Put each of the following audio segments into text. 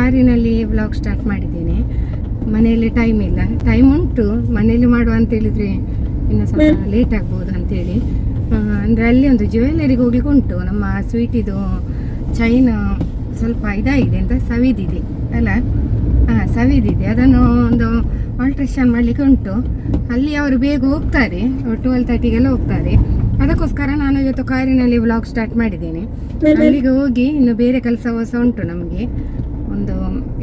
ಕಾರಿನಲ್ಲಿ vlog start ಮಾಡಿದ್ದೇನೆ. ಮನೆಯಲ್ಲಿ ಟೈಮ್ ಇಲ್ಲ, ಟೈಮ್ ಉಂಟು ಮನೆಯಲ್ಲಿ ಮಾಡುವ ಅಂತೇಳಿದರೆ ಇನ್ನು ಸ್ವಲ್ಪ ಲೇಟ್ ಆಗ್ಬೋದು ಅಂತೇಳಿ. ಅಂದರೆ ಅಲ್ಲಿ ಒಂದು ಜ್ಯುವೆಲ್ಲರಿಗೆ ಹೋಗ್ಲಿಕ್ಕೆ ಉಂಟು. ನಮ್ಮ ಸ್ವೀಟಿದು ಚೈನ್ ಸ್ವಲ್ಪ ಇದಾಗಿದೆ ಅಂತ ಸವಿದಿದೆ ಅಲ್ಲ, ಸವಿದಿದೆ, ಅದನ್ನು ಒಂದು ಆಲ್ಟ್ರೇಷನ್ ಮಾಡಲಿಕ್ಕೆ ಉಂಟು. ಅಲ್ಲಿ ಅವರು ಬೇಗ ಹೋಗ್ತಾರೆ, 12:30ಗೆಲ್ಲ ಹೋಗ್ತಾರೆ. ಅದಕ್ಕೋಸ್ಕರ ನಾನು ಇವತ್ತು ಕಾರಿನಲ್ಲಿ ವ್ಲಾಗ್ ಸ್ಟಾರ್ಟ್ ಮಾಡಿದ್ದೇನೆ. ಅಲ್ಲಿಗೆ ಹೋಗಿ ಇನ್ನು ಬೇರೆ ಕೆಲಸ ಹೊಸ ಉಂಟು ನಮಗೆ. ಒಂದು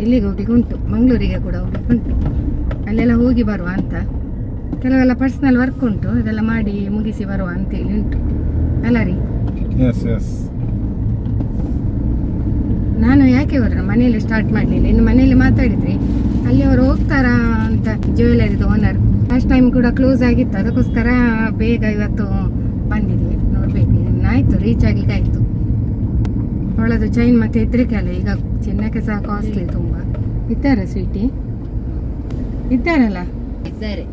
ಎಲ್ಲಿಗೆ ಹೋಗ್ಲಿಕ್ಕೆ ಉಂಟು, ಮಂಗಳೂರಿಗೆ ಕೂಡ ಹೋಗ್ಲಿಕ್ಕೆ ಉಂಟು. ಅಲ್ಲೆಲ್ಲ ಹೋಗಿ ಬರುವ ಅಂತ. ಕೆಲವೆಲ್ಲ ಪರ್ಸ್ನಲ್ ವರ್ಕ್ ಉಂಟು, ಅದೆಲ್ಲ ಮಾಡಿ ಮುಗಿಸಿ ಬರುವ ಅಂತೇಳಿ ಉಂಟು ಅಲ್ಲ ರೀ. ನಾನು ಯಾಕೆ ಹೋದ್ರೆ ಮನೆಯಲ್ಲಿ ಸ್ಟಾರ್ಟ್ ಮಾಡಲಿಲ್ಲ, ಇನ್ನು ಮನೆಯಲ್ಲಿ ಮಾತಾಡಿದ್ರಿ ಅಲ್ಲಿ ಅವರು ಹೋಗ್ತಾರಾ ಅಂತ ಜ್ಯುವೆಲರಿದು ಓನರ್. ಲಾಸ್ಟ್ ಟೈಮ್ ಕೂಡ ಕ್ಲೋಸ್ ಆಗಿತ್ತು, ಅದಕ್ಕೋಸ್ಕರ ಬೇಗ ಇವತ್ತು ಬಂದಿದ್ವಿ. ನೋಡ್ಬೇಕು ಇನ್ನಾಯ್ತು, ರೀಚ್ ಆಗ್ಲಿಕ್ಕೆ ಆಯಿತು. ಅವಳದು ಚೈನ್ ಮತ್ತೆ ಹೆದ್ರಿಕೆ ಅಲ್ಲ, ಈಗ ಚಿನ್ನಕ್ಕೆ ಸಹ ಕಾಸ್ಟ್ಲಿ ತುಂಬ. ಇದ್ದಾರಾ ಸ್ವೀಟಿ? ಇದ್ದಾರಲ್ಲ? ಇದ್ದಾರೆ.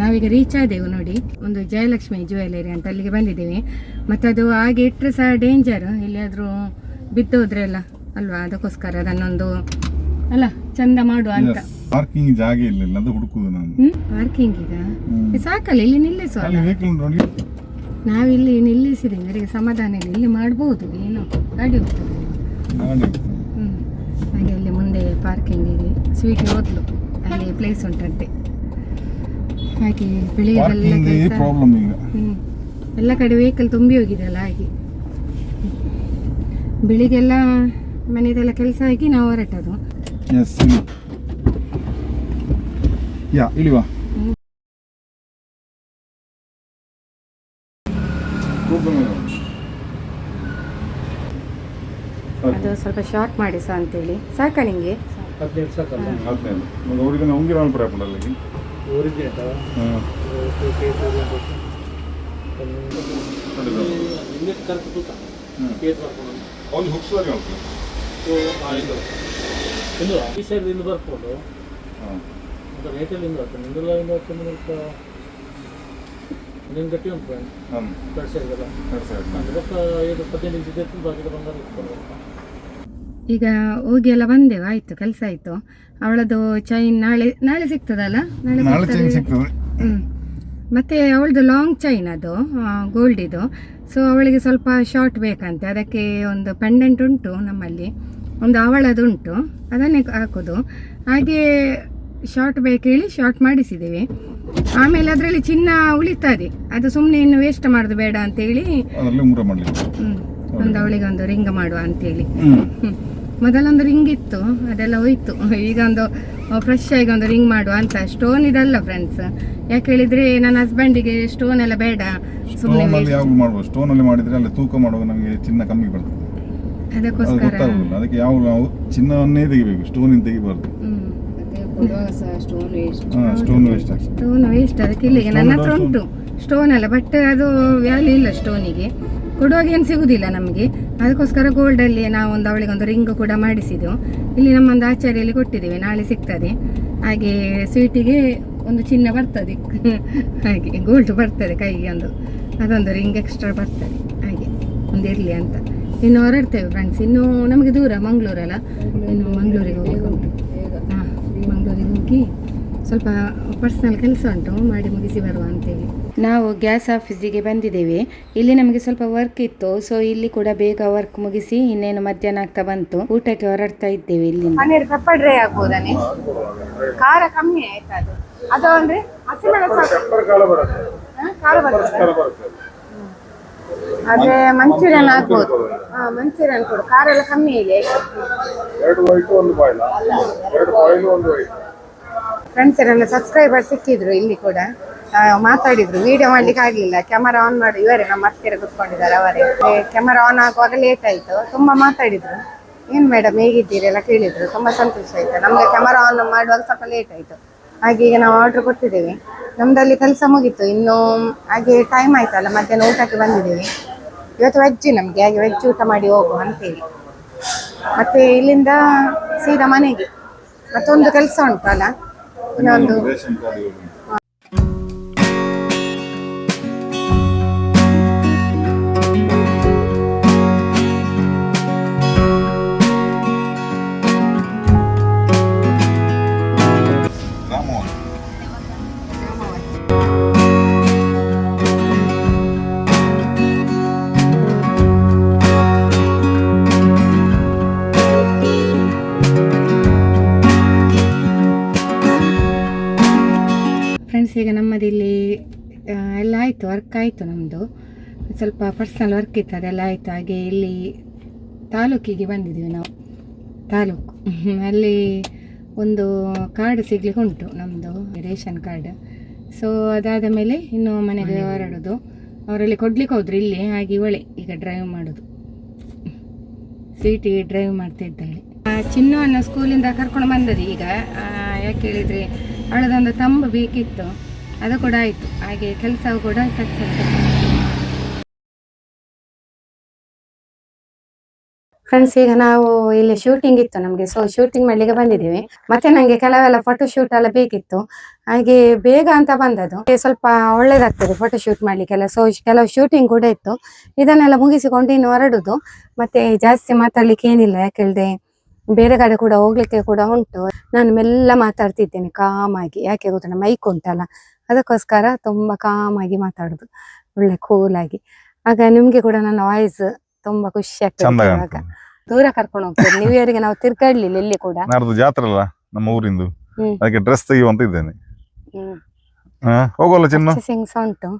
ನಾವೀಗ ರೀಚ್ ಆದೆವು ನೋಡಿ, ಒಂದು ಜಯಲಕ್ಷ್ಮಿ ಜ್ಯುವೆಲರಿ ಅಂತ ಅಲ್ಲಿಗೆ ಬಂದಿದ್ದೀವಿ. ಮತ್ತು ಅದು ಹಾಗೆ ಇಟ್ಟರೆ ಸಹ ಡೇಂಜರ್, ಎಲ್ಲಿಯಾದರೂ ಬಿದ್ದೋದ್ರೆ ಅಲ್ಲ ಅಲ್ವಾ, ಅದಕ್ಕೋಸ್ಕರ ಅದನ್ನೊಂದು ಅಲ್ಲ ಚಂದ ಮಾಡುವ ಅಂತ. ಪಾರ್ಕಿಂಗ್ ಜಾಗ ಇಲ್ಲ, ಅದು ಹುಡುಕುದು ನಾನು. ಪಾರ್ಕಿಂಗ್ ಈಗ ಸಾಕಲ್ಲ, ಇಲ್ಲಿ ನಿಲ್ಲಿಸುವ. ನಾವಿಲ್ಲಿ ನಿಲ್ಲಿಸಿದ್ದೀವಿ, ಅವರಿಗೆ ಸಮಾಧಾನ ಇಲ್ಲ, ಇಲ್ಲಿ ಮಾಡ್ಬೋದು, ಏನು ಗಾಡಿ ಹೋಗ್ತದೆ. ಹಾಗೆ ಅಲ್ಲಿ ಮುಂದೆ ಪಾರ್ಕಿಂಗ್ ಇದೆ. ಸ್ವೀಟ್ ಹೋದ್ಲು, ಅಲ್ಲಿ ಪ್ಲೇಸ್ ಉಂಟಂತೆ. ಹಾಗೆ ಬೆಳಿಗ್ಗೆಲ್ಲ ಎಲ್ಲ ಕಡೆ ವೆಹಿಕಲ್ ತುಂಬಿ ಹೋಗಿದೆ ಅಲ್ಲ, ಹಾಗೆ ಬೆಳಿಗ್ಗೆಲ್ಲ ಮನೆಯದೆಲ್ಲ ಕೆಲಸ ಆಗಿ ನಾವು ಹೊರಟದು. ಅದು ಸ್ವಲ್ಪ ಶಾರ್ಟ್ ಮಾಡಿ ಸಹ ಅಂತೇಳಿ. ಸಾಕಾ ನಿಂಗೆ? ಈ ಸೈಡ್ ಇಂದ ಬರ್ಕೊಂಡು ರೇಟಲ್ಲಿಂದ ಇನ್ನೇನು ಗಟ್ಟಿ ಉಂಟು ಎರಡು ಸೈಡ್ಗೆಲ್ಲ ಅದಕ್ಕೆ 15 ನಿಮಿಷ ಬಾಕಿ ಬಂದಾಗ. ಈಗ ಹೋಗಿ ಎಲ್ಲ ಬಂದೆವು, ಆಯ್ತು ಕೆಲಸ ಆಯ್ತು. ಅವಳದು ಚೈನ್ ನಾಳೆ ಸಿಗ್ತದಲ್ಲ, ನಾಳೆ ಸಿಗ್ತದೆ. ಮತ್ತೆ ಅವಳದು ಲಾಂಗ್ ಚೈನ್ ಅದು ಗೋಲ್ಡ್ ಇದು. ಸೊ ಅವಳಿಗೆ ಸ್ವಲ್ಪ ಶಾರ್ಟ್ ಬೇಕಂತೆ, ಅದಕ್ಕೆ ಒಂದು ಪೆಂಡೆಂಟ್ ಉಂಟು ನಮ್ಮಲ್ಲಿ, ಒಂದು ಅವಳದು ಉಂಟು, ಅದನ್ನೇ ಹಾಕೋದು. ಹಾಗೆ ಶಾರ್ಟ್ ಬೇಕು ಹೇಳಿ ಶಾರ್ಟ್ ಮಾಡಿಸಿದ್ದೇವೆ. ಆಮೇಲೆ ಅದರಲ್ಲಿ ಚಿನ್ನ ಉಳಿತದೆ, ಅದು ಸುಮ್ಮನೆ ಇನ್ನು ವೇಸ್ಟ್ ಮಾಡೋದು ಬೇಡ ಅಂತೇಳಿ ಒಂದು ಅವಳಿಗೆ ಒಂದು ರಿಂಗ್ ಮಾಡುವ ಅಂತೇಳಿ. ಮೊದಲೊಂದು ರಿಂಗ್ ಇತ್ತು, ಅದೆಲ್ಲ ಹೋಯ್ತು. ಈಗ ಒಂದು ಫ್ರೆಶ್ ಆಗಿ ಒಂದು ರಿಂಗ್ ಮಾಡುವ ಅಂತ. ಸ್ಟೋನ್ ಇದಲ್ಲ ಫ್ರೆಂಡ್ಸ್, ಯಾಕೆ ಹೇಳಿದ್ರೆ ನನ್ನ ಹಸ್ಬೆಂಡಿಗೆ ಸ್ಟೋನ್ ಎಲ್ಲ ಬೇಡ, ಸುಮ್ಮನೆ ಸ್ಟೋನ್ ಅಲ್ಲಿ ಮಾಡಿದ್ರೆ ಅಲ್ಲಿ ತೂಕ ಮಾಡುವಾಗ ನಮಗೆ ಚಿನ್ನ ಕಮ್ಮಿ ಬರ್ತದೆ, ಅದಕ್ಕೋಸ್ಕರ ಅದಕ್ಕೆ ಯಾವ ನಾವು ಚಿನ್ನವನ್ನೇ ತೆಗಿಬೇಕು, ಸ್ಟೋನ್ ತೆಗಿಬಾರ್ದು. ಸ್ಟೋನ್ ವೇಸ್ಟ್, ಅದಕ್ಕೆ ಇಲ್ಲಿಗೆ ನನ್ನ ಹತ್ರ ಉಂಟು ಸ್ಟೋನ್ ಅಲ್ಲ, ಬಟ್ ಅದು ವ್ಯಾಲ್ಯೂ ಇಲ್ಲ ಸ್ಟೋನಿಗೆ, ಕೊಡುವಾಗ ಏನು ಸಿಗುದಿಲ್ಲ ನಮಗೆ. ಅದಕ್ಕೋಸ್ಕರ ಗೋಲ್ಡಲ್ಲಿ ನಾವು ಒಂದು ಅವಳಿಗೆ ಒಂದು ರಿಂಗ್ ಕೂಡ ಮಾಡಿಸಿದೆವು. ಇಲ್ಲಿ ನಮ್ಮೊಂದು ಆಚಾರ್ಯಲ್ಲಿ ಕೊಟ್ಟಿದ್ದೇವೆ, ನಾಳೆ ಸಿಗ್ತದೆ. ಹಾಗೆ ಸ್ವೀಟಿಗೆ ಒಂದು ಚಿನ್ನ ಬರ್ತದೆ, ಹಾಗೆ ಗೋಲ್ಡ್ ಬರ್ತದೆ ಕೈಗೆ, ಅದೊಂದು ರಿಂಗ್ ಎಕ್ಸ್ಟ್ರಾ ಬರ್ತದೆ. ಹಾಗೆ ಒಂದು ಇರಲಿ ಅಂತ ಇನ್ನು ಹೊರಡ್ತೇವೆ ಫ್ರೆಂಡ್ಸ್. ಇನ್ನು ನಮಗೆ ದೂರ ಮಂಗಳೂರಲ್ಲ, ಇನ್ನು ಮಂಗಳೂರಿಗೆ ಹೋಗ್ಲಿಕ್ಕೆ ಉಂಟು. ಮಂಗಳೂರಿಗೆ ಹೋಗಿ ಸ್ವಲ್ಪ ಪರ್ಸನಲ್ ಕೆಲಸ ಉಂಟು, ಮಾಡಿ ಮುಗಿಸಿ ಬರುವ ಅಂತೇಳಿ. ನಾವು ಗ್ಯಾಸ್ ಆಫೀಸಿಗೆ ಬಂದಿದ್ದೇವೆ. ಇಲ್ಲಿ ನಮಗೆ ಸ್ವಲ್ಪ ವರ್ಕ್ ಇತ್ತು, ಸೊ ಇಲ್ಲಿ ಕೂಡ ಬೇಗ ವರ್ಕ್ ಮುಗಿಸಿ ಇನ್ನೇನು ಮಧ್ಯಾಹ್ನ ಆಗ್ತಾ ಬಂತು, ಊಟಕ್ಕೆ ಹೊರಡ್ತಾ ಇದ್ದೇವೆ. ಇಲ್ಲಿ ಪನ್ನೀರ್ ಪೆಪ್ಪರ್ ಡ್ರೈ ಆಗ್ಬೋದಾನೆ, ಖಾರ ಕಮ್ಮಿ ಆಯ್ತಾ ಅದು ಅಂದ್ರೆ ಅದೇ ಮಂಚೂರಿಯನ್ ಆಗ್ಬೋದು. ಮಂಚೂರಿಯನ್ ಕೊಡು, ಖಾರ ಎಲ್ಲ ಕಮ್ಮಿ ಇದೆ. ಫ್ರೆಂಡ್ಸ್ ನನ್ನ ಸಬ್ಸ್ಕ್ರೈಬರ್ ಸಿಕ್ಕಿದ್ರು, ಇಲ್ಲಿ ಕೂಡ ಮಾತಾಡಿದ್ರು. ವಿಡಿಯೋ ಮಾಡ್ಲಿಕ್ಕೆ ಆಗ್ಲಿಲ್ಲ, ಕ್ಯಾಮರಾ ಆನ್ ಮಾಡಿ ಇವರೇ ನಮ್ಮ ಹತ್ತಿರ ಕುತ್ಕೊಂಡಿದ್ದಾರೆ. ಅವರೇ ಕ್ಯಾಮರಾ ಆನ್ ಆಗುವಾಗ ಲೇಟ್ ಆಯ್ತು, ತುಂಬಾ ಮಾತಾಡಿದ್ರು. ಏನ್ ಮೇಡಮ್ ಹೇಗಿದ್ದೀರಿ ಎಲ್ಲ ಕೇಳಿದ್ರು, ತುಂಬಾ ಸಂತೋಷ ಆಯ್ತು. ನಮ್ಗೆ ಕ್ಯಾಮರಾ ಆನ್ ಮಾಡುವಾಗ ಸ್ವಲ್ಪ ಲೇಟ್ ಆಯ್ತು, ಹಾಗೆ ಈಗ ನಾವು ಆರ್ಡರ್ ಕೊಟ್ಟಿದ್ದೇವೆ. ನಮ್ದಲ್ಲಿ ಕೆಲಸ ಮುಗೀತು, ಇನ್ನು ಹಾಗೆ ಟೈಮ್ ಆಯ್ತಲ್ಲ, ಮಧ್ಯಾಹ್ನ ಊಟಕ್ಕೆ ಬಂದಿದ್ದೇವೆ. ಇವತ್ತು ವೆಜ್ ನಮ್ಗೆ, ಹಾಗೆ ವೆಜ್ ಊಟ ಮಾಡಿ ಹೋಗುವ ಅಂತೇಳಿ. ಮತ್ತೆ ಇಲ್ಲಿಂದ ಸೀದಾ ಮನೆಗೆ ಮತ್ತೊಂದು ಕೆಲಸ ಉಂಟಲ್ಲ, ಇನ್ನೊಂದು ಈಗ ನಮ್ಮದಿಲ್ಲಿ ಎಲ್ಲ ಆಯಿತು, ವರ್ಕ್ ಆಯಿತು ನಮ್ಮದು. ಸ್ವಲ್ಪ ಪರ್ಸನಲ್ ವರ್ಕ್ ಇತ್ತು, ಅದೆಲ್ಲ ಆಯಿತು. ಹಾಗೆ ಇಲ್ಲಿ ತಾಲೂಕಿಗೆ ಬಂದಿದ್ದೀವಿ ನಾವು. ತಾಲೂಕು ಅಲ್ಲಿ ಒಂದು ಕಾರ್ಡ್ ಸಿಗ್ಲಿಕ್ಕೆ ಉಂಟು, ನಮ್ಮದು ರೇಷನ್ ಕಾರ್ಡ್. ಸೊ ಅದಾದ ಮೇಲೆ ಇನ್ನು ಮನೆಗೆ ಹೊರಡೋದು. ಅವರಲ್ಲಿ ಕೊಡ್ಲಿಕ್ಕೆ ಹೋದ್ರು ಇಲ್ಲಿ, ಹಾಗೆ ಇವಳೆ ಈಗ ಡ್ರೈವ್ ಮಾಡೋದು. ಸ್ವೀಟಿ ಡ್ರೈವ್ ಮಾಡ್ತಿದ್ದಾಳೆ. ಚಿನ್ನವನ್ನು ಸ್ಕೂಲಿಂದ ಕರ್ಕೊಂಡು ಬಂದದ್ದು ಈಗ. ಯಾಕೆ ಹೇಳಿದರೆ ಅವಳದೊಂದು ತಂಬು ಬೇಕಿತ್ತು, ಅದು ಕೂಡ ಆಯಿತು. ಹಾಗೆ ಕೆಲಸವು ಕೂಡ ಸಕ್ಸಸ್. ಫ್ರೆಂಡ್ಸ್, ಈಗ ನಾವು ಇಲ್ಲಿ ಶೂಟಿಂಗ್ ಇತ್ತು ನಮಗೆ, ಸೊ ಶೂಟಿಂಗ್ ಮಾಡಲಿಕ್ಕೆ ಬಂದಿದ್ದೀವಿ. ಮತ್ತೆ ನನಗೆ ಕೆಲವೆಲ್ಲ ಫೋಟೋ ಶೂಟ್ ಎಲ್ಲ ಬೇಕಿತ್ತು, ಹಾಗೆ ಬೇಗ ಅಂತ ಬಂದದ್ದು. ಸ್ವಲ್ಪ ಒಳ್ಳೇದಾಗ್ತದೆ ಫೋಟೋ ಶೂಟ್ ಮಾಡಲಿಕ್ಕೆಲ್ಲ. ಸೊ ಕೆಲವು ಶೂಟಿಂಗ್ ಕೂಡ ಇತ್ತು, ಇದನ್ನೆಲ್ಲ ಮುಗಿಸಿಕೊಂಡು ಇನ್ನು ಹೊರಡುದು. ಮತ್ತೆ ಜಾಸ್ತಿ ಮಾತಾಡ್ಲಿಕ್ಕೆ ಏನಿಲ್ಲ, ಯಾಕೆ ಬೇರೆ ಕಡೆ ಕೂಡ ಹೋಗ್ಲಿಕ್ಕೆ ಕೂಡ ಉಂಟು. ನಾನು ಮೆಲ್ಲ ಮಾತಾಡ್ತಿದ್ದೇನೆ ಕಾಮಾಗಿ, ಯಾಕೆ ಗೊತ್ತಾ ಮೈಕ್ ಉಂಟಲ್ಲ, ಅದಕ್ಕೋಸ್ಕರ ತುಂಬಾ ಕಾಮಾಗಿ ಮಾತಾಡುದು, ಒಳ್ಳೆ ಕೂಲಾಗಿ. ಆಗ ನಿಮ್ಗೆ ಕೂಡ ನನ್ನ ವಾಯ್ಸ್ ತುಂಬಾ ಖುಷಿ ಆಗ್ತದೆ. ಇವಾಗ ದೂರ ಕರ್ಕೊಂಡು ಹೋಗ್ತೇವೆ. ನ್ಯೂ ಇಯರ್ಗೆ ನಾವು ತಿರ್ಗಾಡ್ಲಿಲ್ಲ ಎಲ್ಲಿ ಕೂಡ. ನಾಡ್ದು ಜಾತ್ರೆ ಅಲ್ಲ ನಮ್ಮ ಊರಿಂದು, ಅದಕ್ಕೆ ಡ್ರೆಸ್ ತೆಗೆಯುವಂತ ಇದ್ದೇನೆ. ಹೋಗೋಲ್ಲ ಚಿನ್ನ ಸಿಂಗ್ಸ್ ಉಂಟು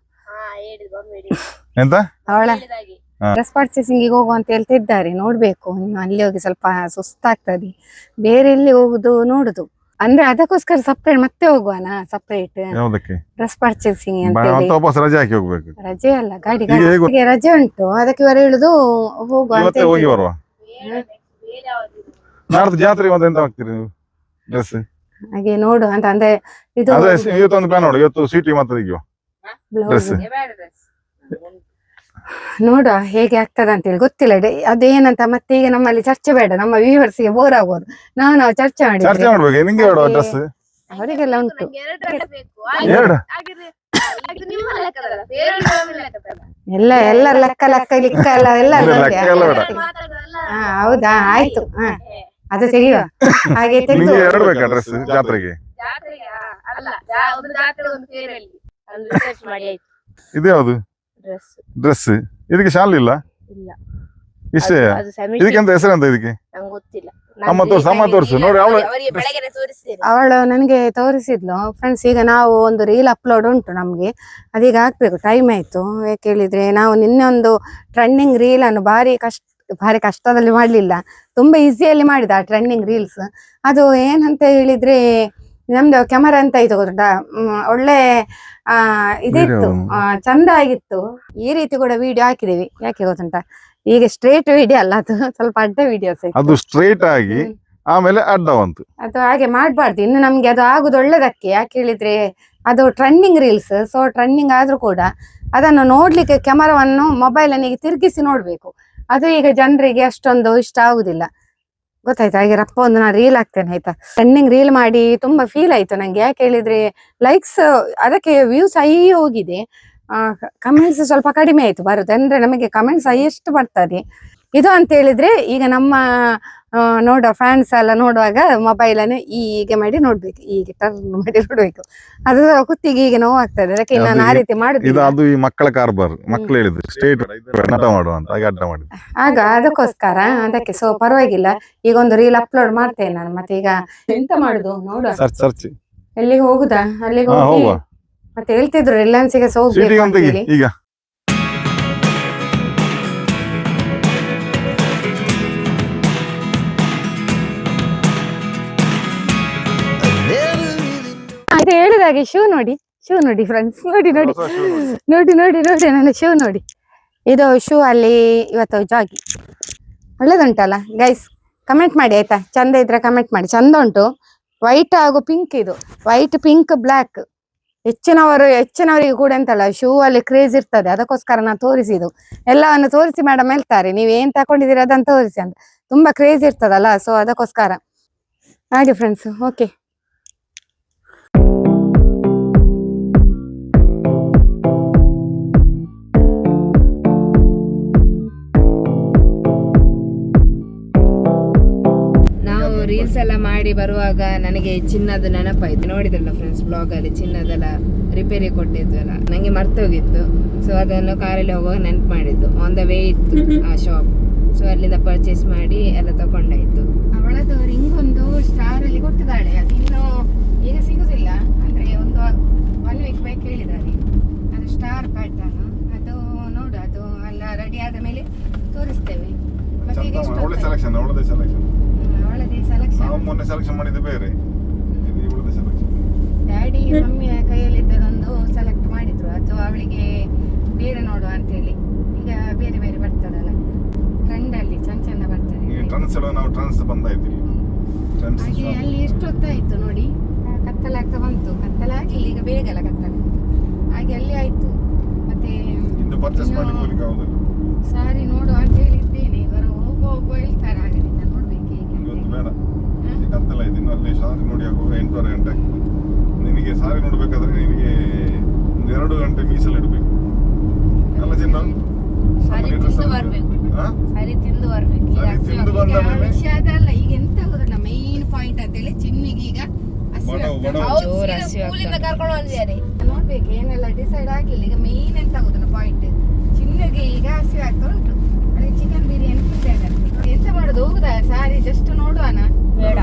ಎಂತ ಅವಳ ಡ್ರೆಸ್ ಪರ್ಚೇಸಿಂಗ್ ಹೋಗುವ ಅಂತ ಹೇಳ್ತಿದ್ದಾರೆ. ನೋಡ್ಬೇಕು, ಇನ್ನು ಅಲ್ಲಿ ಹೋಗಿ ಸ್ವಲ್ಪ ಸುಸ್ತಾಗ್ತದೆ. ಬೇರೆ ಎಲ್ಲಿ ಹೋಗುದು ನೋಡುದು ಅಂದ್ರೆ, ಅದಕ್ಕೋಸ್ಕರ ಸಪ್ರೇಟ್ ಮತ್ತೆ ಹೋಗುವನ ಸಪ್ರೇಟ್ ಡ್ರೆಸ್ ಪರ್ಚೇಸಿಂಗ್ ಅಂತ ರಜೆ ಹಾಕಿ ಹೋಗ್ಬೇಕು. ರಜೆ ಅಲ್ಲ, ಗಾಡಿಗೆ ರಜೆ ಉಂಟು, ಅದಕ್ಕೆ ಇವರು ಹೇಳುದು ಹೋಗುವ ಅಂತ. ಹೋಗಿ ಬರುವ ನಾಡ್ದು ಜಾತ್ರೆ ಎಂತ ಹಾಕ್ತೀರಿ ನೀವು ಡ್ರೆಸ್? ಹಾಗೆ ನೋಡು ಅಂತ ಅಂದ್ರೆ ಇದು ಇವತ್ತೊಂದು ಪ್ಲಾನ್ ನೋಡು, ಇವತ್ತು ಸ್ವೀಟಿ ಮತ್ತೆ ಡ್ರೆಸ್ ನೋಡುವ ಹೇಗೆ ಆಗ್ತದ ಅಂತ ಹೇಳಿ. ಗೊತ್ತಿಲ್ಲ ಅದೇನಂತ. ಮತ್ತೆ ಈಗ ನಮ್ಮಲ್ಲಿ ಚರ್ಚೆ ಬೇಡ, ನಮ್ಮ ವ್ಯೂವರ್ಸ್ ಗೆ ಬೋರ್ ಆಗ್ಬೋದು. ನಾವು ಚರ್ಚೆ ಮಾಡ್ಬೇಕು. ನಿಂಗೆ ಡ್ರೆಸ್ ಅವರಿಗೆಲ್ಲ ಉಂಟು. ಎಲ್ಲರ ಲೆಕ್ಕ ಲಿಕ್ಕ ಎಲ್ಲ ಹೌದಾ, ಆಯ್ತು. ಅದು ತೆಗೆಯುವ ಹಾಗೆ ತೆಗೆದು ಡ್ರೆಸ್ ಜಾತ್ರೆಗೆ. ಇದು ಯಾವುದು ಡ್ರೆಸ್? ಇದಕ್ಕೆ ಶಾಲ್ ಇಲ್ಲ, ಇಷ್ಟೇ. ಇದಕ್ಕೆ ಎಂತ ಹೆಸರು ಅಂತ ಇದಕ್ಕೆ? ಅಮ್ಮ ತೋರಿಸು ನೋಡಿ. ಅವಳು ನನಗೆ ತೋರಿಸಿದ್ಲು. ಫ್ರೆಂಡ್ಸ್, ಈಗ ನಾವು ಒಂದು ರೀಲ್ ಅಪ್ಲೋಡ್ ಉಂಟು ನಮ್ಗೆ, ಅದೀಗ ಹಾಕ್ಬೇಕು, ಟೈಮ್ ಆಯ್ತು. ಯಾಕೆ ಹೇಳಿದ್ರೆ ನಾವು ನಿನ್ನೆ ಒಂದು ಟ್ರೆಂಡಿಂಗ್ ರೀಲ್ ಅನ್ನು ಭಾರಿ ಕಷ್ಟದಲ್ಲಿ ಮಾಡ್ಲಿಲ್ಲ, ತುಂಬಾ ಈಸಿಯಲ್ಲಿ ಮಾಡಿದ ಆ ಟ್ರೆಂಡಿಂಗ್ ರೀಲ್ಸ್. ಅದು ಏನಂತ ಹೇಳಿದ್ರೆ ನಮ್ದು ಕ್ಯಾಮರಾ ಅಂತ ಇತ್ತು ಗೊತ್ತಾ, ಒಳ್ಳೆ ಇದಿತ್ತು, ಚಂದ ಆಗಿತ್ತು. ಈ ರೀತಿ ಕೂಡ ವಿಡಿಯೋ ಹಾಕಿದೀವಿ. ಯಾಕೆ ಗೊತ್ತುಂಟ, ಈಗ ಸ್ಟ್ರೇಟ್ ವಿಡಿಯೋ ಅಲ್ಲ, ಅದು ಸ್ವಲ್ಪ ಅಡ್ಡ ವಿಡಿಯೋಸ್. ಅದು ಸ್ಟ್ರೇಟ್ ಆಗಿ ಆಮೇಲೆ ಅಡ್ಡವಂತು, ಅದು ಹಾಗೆ ಮಾಡ್ಬಾರ್ದು. ಇನ್ನು ನಮ್ಗೆ ಅದು ಆಗುದು ಒಳ್ಳೇದಕ್ಕೆ. ಯಾಕೆ ಹೇಳಿದ್ರೆ ಅದು ಟ್ರೆಂಡಿಂಗ್ ರೀಲ್ಸ್. ಸೊ ಟ್ರೆಂಡಿಂಗ್ ಆದ್ರೂ ಕೂಡ ಅದನ್ನು ನೋಡ್ಲಿಕ್ಕೆ ಕ್ಯಾಮರಾವನ್ನು ಮೊಬೈಲ್ ಅನ್ನಿಗೆ ತಿರುಗಿಸಿ ನೋಡ್ಬೇಕು. ಅದು ಈಗ ಜನರಿಗೆ ಅಷ್ಟೊಂದು ಇಷ್ಟ ಆಗುದಿಲ್ಲ, ಗೊತ್ತಾಯ್ತು. ಹಾಗೆ ರಪ್ಪ ಒಂದು ನಾನು ರೀಲ್ ಹಾಕ್ತೇನೆ ಆಯ್ತಾ. ಟ್ರೆಂಡಿಂಗ್ ರೀಲ್ ಮಾಡಿ ತುಂಬಾ ಫೀಲ್ ಆಯ್ತು ನಂಗೆ. ಯಾಕೆ ಹೇಳಿದ್ರೆ ಲೈಕ್ಸ್, ಅದಕ್ಕೆ ವ್ಯೂಸ್ ಹೈ ಹೋಗಿದೆ, ಕಮೆಂಟ್ಸ್ ಸ್ವಲ್ಪ ಕಡಿಮೆ ಆಯ್ತು ಬರುತ್ತೆ. ಅಂದ್ರೆ ನಮಗೆ ಕಮೆಂಟ್ಸ್ ಹೈಯೆಸ್ಟ್ ಬರ್ತದೆ. ಇದು ಅಂತ ಹೇಳಿದ್ರೆ ಈಗ ನಮ್ಮ ನೋಡೋ ಫ್ಯಾನ್ಸ್ ಎಲ್ಲ ನೋಡುವಾಗ ಮೊಬೈಲ್ ಅನ್ನು ಹೀಗೆ ಮಾಡಿ ನೋಡ್ಬೇಕು, ಹೀಗೆ ಟರ್ನ್ ಮಾಡಿ ನೋಡ್ಬೇಕು. ಅದು ಕುತ್ತಿಗೆ ಹೀಗೆ ನೋವು ಆಗ್ತದೆ. ಅದಕ್ಕೆ ನಾನು ಆ ರೀತಿ ಮಾಡುದು. ಅದು ಈ ಮಕ್ಕಳ ಕಾರ್ಬಾರ್, ಮಕ್ಕಳು ಹೇಳಿದ್ರು ಸ್ಟ್ರೇಟ್ ಮಾಡುವಂತ, ಹಾಗೆ ಅಡ್ಡ ಮಾಡಿ ಆಗ ಅದಕ್ಕೋಸ್ಕರ ಅದಕ್ಕೆ. ಸೊ ಪರವಾಗಿಲ್ಲ, ಈಗ ಒಂದು ರೀಲ್ ಅಪ್ಲೋಡ್ ಮಾಡ್ತೇನೆ ನಾನು. ಮತ್ತೆ ಈಗ ಎಂತ ಮಾಡುದು ನೋಡುವ, ಸರ್ಚ್ ಎಲ್ಲಿಗೆ ಹೋಗುದಾ, ಅಲ್ಲಿಗೆ ಹೋಗಿ ಮತ್ತೆ ಹೇಳ್ತಿದ್ರು ರಿಲಯನ್ಸ್ಗೆ ಹೋಗ್ಬೇಕು ಅಂತ ಹೇಳಿ. ಈಗ ಇದು ಹೇಳಿದಾಗೆ ಶೂ ನೋಡಿ ಫ್ರೆಂಡ್ಸ್, ನೋಡಿ ನನ್ನ ಶೂ ನೋಡಿ. ಇದು ಶೂ ಅಲ್ಲಿ ಇವತ್ತು ಜಾಗಿ ಒಳ್ಳೇದುಂಟಲ್ಲ ಗೈಸ್, ಕಮೆಂಟ್ ಮಾಡಿ ಆಯ್ತಾ. ಚಂದ ಇದ್ರೆ ಕಮೆಂಟ್ ಮಾಡಿ. ಚಂದ ಉಂಟು, ವೈಟ್ ಹಾಗೂ ಪಿಂಕ್. ಇದು ವೈಟ್, ಪಿಂಕ್, ಬ್ಲಾಕ್. ಹೆಚ್ಚಿನವರಿಗೆ ಕೂಡ ಎಂತಲ್ಲ ಶೂ ಅಲ್ಲಿ ಕ್ರೇಜ್ ಇರ್ತದೆ, ಅದಕ್ಕೋಸ್ಕರ ನಾನು ತೋರಿಸಿದ್ದು. ಎಲ್ಲವನ್ನು ತೋರಿಸಿ ಮೇಡಮ್ ಹೇಳ್ತಾರೆ, ನೀವ್ ಏನ್ ತಕೊಂಡಿದ್ದೀರಿ ಅದನ್ನ ತೋರಿಸಿ ಅಂತ. ತುಂಬಾ ಕ್ರೇಜ್ ಇರ್ತದಲ್ಲ, ಸೊ ಅದಕ್ಕೋಸ್ಕರ ಹಾಗೆ ಫ್ರೆಂಡ್ಸ್. ಓಕೆ, ರೀಲ್ಸ್ ಎಲ್ಲ ಮಾಡಿ ಬರುವಾಗ ನನಗೆ ಚಿನ್ನದ ನೆನಪಾಯ್ತು. ನೋಡಿದ್ರಲ್ಲ ಫ್ರೆಂಡ್ಸ್ ಬ್ಲಾಗ್ ಅಲ್ಲಿ ಚಿನ್ನದೆಲ್ಲ ರಿಪೇರಿ ಕೊಟ್ಟಿದ್ವಲ್ಲ, ನಂಗೆ ಮರ್ತೋಗಿತ್ತು. ಸೊ ಅದನ್ನು ಕಾರಲ್ಲಿ ಹೋಗುವಾಗ ನೆನಪು ಮಾಡಿದ್ದು. ಆನ್ ದ ವೇ ಇತ್ತು ಆ ಶಾಪ್. ಸೊ ಅಲ್ಲಿಂದ ಪರ್ಚೇಸ್ ಮಾಡಿ ಎಲ್ಲ ತಕೊಂಡಾಯ್ತು. ಅವಳದು ರಿಂಗ್ ಒಂದು ಸ್ಟಾರ್ ಅಲ್ಲಿ ಕೊಟ್ಟಿದ್ದಾಳೆ, ಅದಿನ್ನು ಈಗ ಸಿಗುದಿಲ್ಲ. ಅಂದ್ರೆ ಒಂದು 1 ವೀಕ್ ಸೆಲೆಕ್ಷನ್ ಮಾಡಿದ್ದು ಬೇರೆ, ಇದು ಇವಳದ್ದು ಸೆಲೆಕ್ಷನ್. ಡ್ಯಾಡಿ ಮಮ್ಮಿಯ ಕೈಯಲ್ಲಿದ್ದದೊಂದು ಸೆಲೆಕ್ಟ್ ಮಾಡಿದ್ರು, ಅಥವಾ ಅವಳಿಗೆ ಬೇರೆ ನೋಡುವ ಅಂತೇಳಿ. ಈಗ ಬೇರೆ ಬೇರೆ ಬರ್ತದಲ್ಲ ಟ್ರೆಂಡಲ್ಲಿ ಚಂದ ಚಂದ ಬರ್ತದೆ. ಈಗ ಟ್ರೆಂಡ್ಸ್ ಎಲ್ಲ ನಾವು ಟ್ರೆಂಡ್ಸ್ ಬಂದಾಯ್ತು ಟ್ರೆಂಡ್ಸ್. ಹಾಗೆ ಅಲ್ಲಿ ಎಷ್ಟು ಹೊತ್ತಾಯ್ತು ನೋಡಿ, ಕತ್ತಲಾಗ್ತಾ ಬಂತು. ಕತ್ತಲಾಗ್ಲಿಲ್ಲ, ಈಗ ಬೇಗಲ್ಲ ಕತ್ತಲ, ಹಾಗೆ ಅಲ್ಲಿ ಆಯ್ತು. ಮತ್ತೆ ಇನ್ನು ಪರ್ಚೇಸ್ ಮಾಡಿ ಹೋಗ್ಲಿಕ್ಕೆ ಆಗುದಿಲ್ಲ. ಸಾರಿ ನೋಡುವ ಅಂತ ಹೇಳಿದ್ದೇನೆ, ಇವರು ಹೋಗುವ ಹೇಳ್ತಾರೆ. ಆಗಲಿಲ್ಲ, ನೋಡ್ಬೇಕು ಈಗ. ಇವತ್ತು ಬೇಡ, ಕತ್ತಲ ಇದೆ. ಇನ್ನು ಅಲ್ಲಿ ಸಾರಿ ನೋಡಿ ಆಗುವಾಗ 8:30 ಗಂಟೆ ಆಗ್ತದೆ. ನಿನಗೆ ಸಾರಿ ನೋಡ್ಬೇಕಾದ್ರೆ ನಿನಗೆ ಒಂದು 2 ಗಂಟೆ ಮೀಸಲು ಇಡಬೇಕು ಅಲ್ಲ ಚಿನ್ನ? ಸರಿ ತಿಂದು ಬರ್ಬೇಕು. ಸರಿ ತಿಂದು ಬರ್ಬೇಕು. ಸರಿ ತಿಂದು ಬಂದ ಮೇಲೆ ವಿಷಯ ಅದಲ್ಲ, ಈಗ ಎಂತ ಗೊತ್ತಿಲ್ಲ, ಮೈನ್ ಪಾಯಿಂಟ್ ಅಂತೇಳಿ ಚಿನ್ನಿಗೆ ಈಗ ಸ್ಕೂಲಿಂದ ಕರ್ಕೊಂಡು ಬಂದಿದ್ದಾರೆ. ನೋಡ್ಬೇಕು, ಏನೆಲ್ಲ ಡಿಸೈಡ್ ಆಗ್ಲಿಲ್ಲ. ಈಗ ಮೈನ್ ಎಂತ ಗೊತ್ತಿಲ್ಲ ಪಾಯಿಂಟ್, ಚಿನ್ನಗೆ ಈಗ ಹಸಿವೆ ಆಗ್ತಾ ಉಂಟು. ಅದಕ್ಕೆ ಚಿಕನ್ ಬಿರಿಯಾನಿ ಪ್ರಿಪೇರ್ ಆಗ್ತದೆ. ಎಂತ ಮಾಡೋದು, ಹೋಗುದಾ ಸಾರಿ ಜಸ್ಟ್ ನೋಡುವನ? ಬೇಡ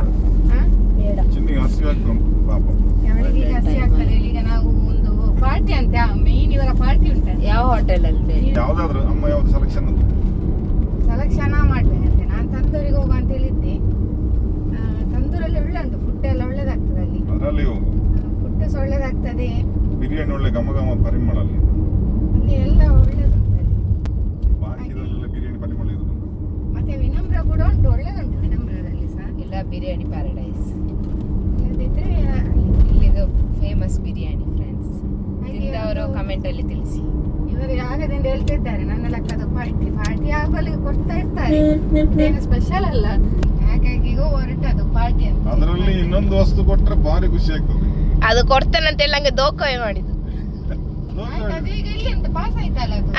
ಬೇಡ, ಚಿನ್ನಿಗೆ ಹಸಿವೆ ಆಗ್ತಾ ಉಂಟು ಪಾಪ. ಅವಳಿಗೆ ಈಗ ಹಸಿ ಆಗ್ತದೆ. ಈಗ ನಾವು ಒಂದು ಪಾರ್ಟಿ ಅಂತ, ಮೈನ್ ಇವರ ಪಾರ್ಟಿ ಉಂಟ. ಯಾವ ಹೋಟೆಲ್ ಅಲ್ಲಿ? ಯಾವ್ದಾದ್ರು ಅಮ್ಮ ಯಾವ್ದು ಸೆಲೆಕ್ಷನ್ ಅದು ಸೆಲೆಕ್ಷನ್ ಮಾಡ್ಬೇಕಂತೆ. ನಾನು ತಂದೂರಿಗೆ ಹೋಗುವ ಅಂತ ಹೇಳಿದ್ದೆ. ತಂದೂರಲ್ಲಿ ಒಳ್ಳೆ ಉಂಟು, ಫುಡ್ ಎಲ್ಲ ಒಳ್ಳೇದಾಗ್ತದೆ ಅಲ್ಲಿ. ಅದರಲ್ಲಿ ಹೋಗು, ಫುಡ್ ಸಹ ಒಳ್ಳೇದಾಗ್ತದೆ, ಬಿರಿಯಾನಿ ಒಳ್ಳೆ ಘಮ ಘಮ ಪರಿಮಳ ಅಲ್ಲಿ. ಅಲ್ಲಿ ಎಲ್ಲ ಒಳ್ಳೇದುಂಟು ಅಲ್ಲಿ. ಬಾಕಿದೆಲ್ಲ ಬಿರಿಯಾನಿ ಪರಿಮಳ ಇರುದು. ಮತ್ತೆ ವಿನಮ್ರ ಕೂಡ ಉಂಟು, ಒಳ್ಳೇದುಂಟು ವಿನಮ್ರದಲ್ಲಿ ಸಹ. ಇಲ್ಲ ಬಿರಿಯಾನಿ ಪ್ಯಾರಡೈಸ್ ಇಲ್ಲದಿದ್ರೆ ಇಲ್ಲಿದು ಫೇಮಸ್ ಬಿರಿಯಾನಿ ಫ್ರೆಂಡ್ಸ್. ತಿಂದವರು ಕಮೆಂಟ್ ಅಲ್ಲಿ ತಿಳಿಸಿ. ಇವರು ಆಗದಿಂದ ಹೇಳ್ತಿದ್ದಾರೆ ನನ್ನ ಲೆಕ್ಕದ ಪಾರ್ಟಿ ಆಗಲಿ ಕೊಡ್ತಾ ಇರ್ತಾರೆ, ಏನು ಸ್ಪೆಷಲ್ ಅಲ್ಲ. ಹಾಗಾಗಿ ಈಗ ಹೊರಟದು ಪಾರ್ಟಿ ಅಂತ. ಅದರಲ್ಲಿ ಇನ್ನೊಂದು ವಸ್ತು ಕೊಟ್ರೆ ಭಾರಿ ಖುಷಿ ಆಗ್ತದೆ. ಅದು ಕೊಡ್ತೇನಂತ ಹೇಳಿ ನಂಗೆ ದೋಖವೇ ಮಾಡಿದ್ದು. ಆಯ್ತು, ಅದು ಈಗ ಇಲ್ಲಿ ಉಂಟು, ಪಾಸ್ ಆಯ್ತಲ್ಲ ಅದು.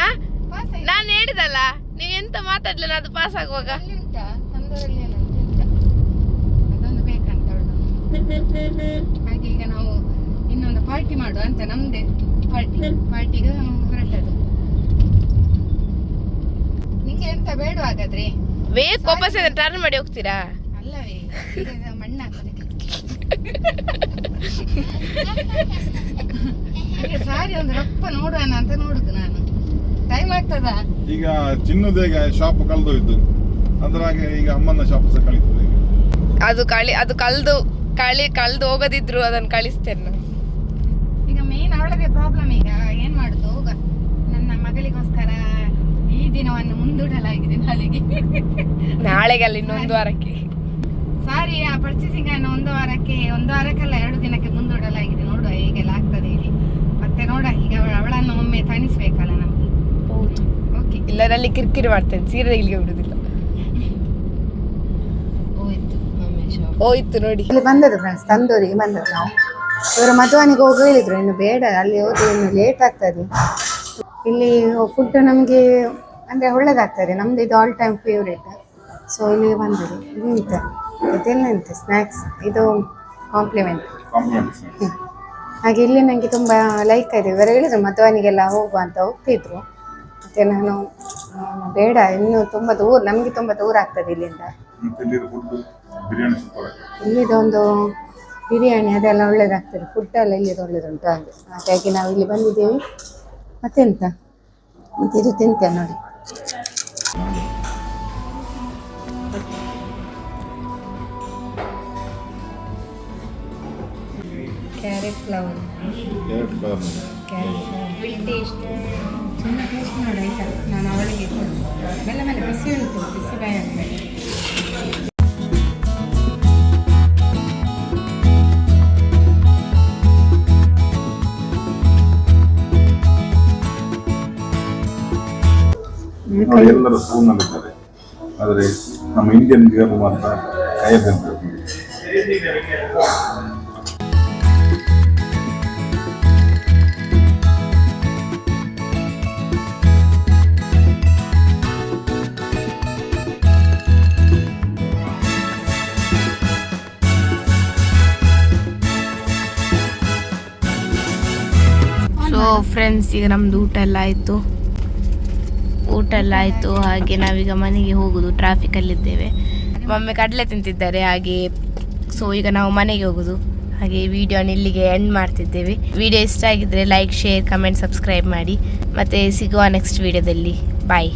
ಪಾಸ್ ಆಯ್ತು. ನಾನು ಹೇಳಿದಲ್ಲ, ನೀವ್ ಎಂತ ಮಾತಾಡ್ಲಿಲ್ಲ, ಅದು ಪಾಸ್ ಆಗುವಾಗ. ಅಲ್ಲಿ ಉಂಟಾ ತಂದೂರಲ್ಲಿ ಎಲ್ಲ ಉಂಟಾ, ಅದೊಂದು ಬೇಕಂತ ಅವಳು. ಹಾಗೆ ಈಗ ನಾವು ಇನ್ನೊಂದು ಪಾರ್ಟಿ ಮಾಡುವ ಅಂತ, ನಮ್ದೇ ಪಾರ್ಟಿಗೆ ಹೊರಟದು. ನಿಂಗೆ ಎಂತ ಬೇಡ ಹಾಗಾದ್ರೆ? ಬೇಕು, ವಾಪಸ್ ಟರ್ನ್ ಮಾಡಿ ಹೋಗ್ತೀರಾ? ಅಲ್ಲವೇ, ಈಗ ಮಣ್ಣು ಹಾಕೋದಕ್ಕೆ ಸಾರಿ ಒಂದು ರಪ್ಪ ನೋಡುವನ ಅಂತ ನೋಡುದು ನಾನು. ಟೈಮ್ ಆಗ್ತದ ಈಗ ಚಿನ್ನದೇಗ ಶಾಪ್ ಕಳ್ದೋಯ್ತು, ಅದ್ರ ಹಾಗೆ ಈಗ ಅಮ್ಮನ ಶಾಪ್ ಸಹ ಕಳೀತದೆ. ಅದು ಕಳ್ದು ಹೋಗದಿದ್ರು ಅದನ್ನ ಕಳಿಸ್ತೇನೆ ನಾನು. ಈಗ ಮೇನ್ ಅವಳದೇ ಪ್ರಾಬ್ಲಮ್. ಈಗ ಏನ್ ಮಾಡುದು, ಹೋಗ ನನ್ನ ಮಗಳಿಗೋಸ್ಕರ ಈ ದಿನವನ್ನು ಮುಂದೂಡಲಾಗಿದೆ ನಾಳೆಗೆ ಅಲ್ಲ, ಇನ್ನೊಂದು ವಾರಕ್ಕೆ. ಸಾರಿ ಪರ್ಚೇಸಿಂಗ್ ಅನ್ನು ಒಂದು ವಾರಕ್ಕಲ್ಲ 2 ದಿನಕ್ಕೆ ಮುಂದೂಡಲಾಗಿದೆ. ನೋಡುವ ಹೇಗೆಲ್ಲ ಆಗ್ತದೆ ಹೇಳಿ. ಮತ್ತೆ ನೋಡ, ಈಗ ಅವಳನ್ನು ಒಮ್ಮೆ ತಣಿಸ್ಬೇಕಲ್ಲ ನಮ್ಗೆ. ಹೌದು, ಓಕೆ. ಇಲ್ಲರಲ್ಲಿ ಕಿರಿಕಿರಿ ಮಾಡ್ತೇನೆ, ಸೀರೆ ಇಲ್ಲಿಗೆ ಬಿಡುದಿಲ್ಲ. ಹೋಯ್ತು ನೋಡಿ, ಇಲ್ಲಿ ಬಂದದ್ದು ಫ್ರೆಂಡ್ಸ್, ತಂದೂರಿಗೆ ಬಂದದ್ದು ನಾವು. ಇವರು ಮದುವನಿಗೆ ಹೋಗಿ ಹೇಳಿದ್ರು, ಇನ್ನು ಬೇಡ, ಅಲ್ಲಿ ಹೋಗಿ ಇನ್ನು ಲೇಟ್ ಆಗ್ತದೆ. ಇಲ್ಲಿ ಫುಡ್ ನಮಗೆ ಅಂದರೆ ಒಳ್ಳೇದಾಗ್ತದೆ, ನಮ್ದು ಇದು ಆಲ್ ಟೈಮ್ ಫೇವ್ರೇಟ್. ಸೊ ಇಲ್ಲಿ ಬಂದರು. ಇದೆಲ್ಲ ಸ್ನ್ಯಾಕ್ಸ್, ಇದು ಕಾಂಪ್ಲಿಮೆಂಟ್. ಹಾಗೆ ಇಲ್ಲಿ ನನಗೆ ತುಂಬ ಲೈಕ್ ಆಯಿತು. ಇವರು ಹೇಳಿದರು ಮದುವನಿಗೆಲ್ಲ ಹೋಗುವ ಅಂತ, ಹೋಗ್ತಿದ್ರು. ಮತ್ತು ನಾನು ಬೇಡ, ಇನ್ನು ತುಂಬ ದೂರ, ನಮಗೆ ತುಂಬ ದೂರ ಆಗ್ತದೆ ಇಲ್ಲಿಂದ. ಇಲ್ಲಿದೊಂದು ಬಿರಿಯಾನಿ ಅದೆಲ್ಲ ಒಳ್ಳೇದಾಗ್ತದೆ, ಫುಡ್ ಎಲ್ಲ ಇಲ್ಲಿದು ಒಳ್ಳೇದುಂಟು. ಹಾಗಾಗಿ ನಾವು ಇಲ್ಲಿ ಬಂದಿದ್ದೇವೆ. ಮತ್ತೆಂತ, ಮತ್ತೆ ಇದು ತಿಂತೇನೆ ನೋಡಿ. ಕ್ಯಾರೆಟ್ ಫ್ಲವರ್ ಚೆನ್ನಾಗಿ ಟೇಸ್ಟ್ ನೋಡಿ ಆಯ್ತಾ. ನಾನು ಅವಳಿಗೆ ಮೇಲೆ ಮೇಲೆ ಬಿಸಿ ಉಂಟು, ಬಿಸಿ ಬಾಯಿ ಆಗ್ತದೆ. ಎಲ್ಲರೂ ಸ್ಪೂನಲ್ಲಿದ್ದಾರೆ, ಆದರೆ ನಮ್ಮ ಇಂಡಿಯನ್ ಗರ್ಲ್ ಮಾತ್ರ ಕೈಯಲ್ಲಿ. ಸೊ ಫ್ರೆಂಡ್ಸ್, ಈಗ ನಮ್ದು ಊಟ ಎಲ್ಲ ಆಯಿತು. ಹಾಗೆ ನಾವೀಗ ಮನೆಗೆ ಹೋಗೋದು. ಟ್ರಾಫಿಕಲ್ಲಿದ್ದೇವೆ, ಮಮ್ಮಿ ಕಡಲೆ ತಿಂತಿದ್ದಾರೆ ಹಾಗೆ. ಸೊ ಈಗ ನಾವು ಮನೆಗೆ ಹೋಗೋದು. ಹಾಗೆ ವಿಡಿಯೋನ ಇಲ್ಲಿಗೆ ಎಂಡ್ ಮಾಡ್ತಿದ್ದೇವೆ. ವಿಡಿಯೋ ಇಷ್ಟ ಆಗಿದ್ರೆ ಲೈಕ್, ಶೇರ್, ಕಮೆಂಟ್, ಸಬ್ಸ್ಕ್ರೈಬ್ ಮಾಡಿ. ಮತ್ತೆ ಸಿಗುವ ನೆಕ್ಸ್ಟ್ ವಿಡಿಯೋದಲ್ಲಿ. ಬಾಯ್.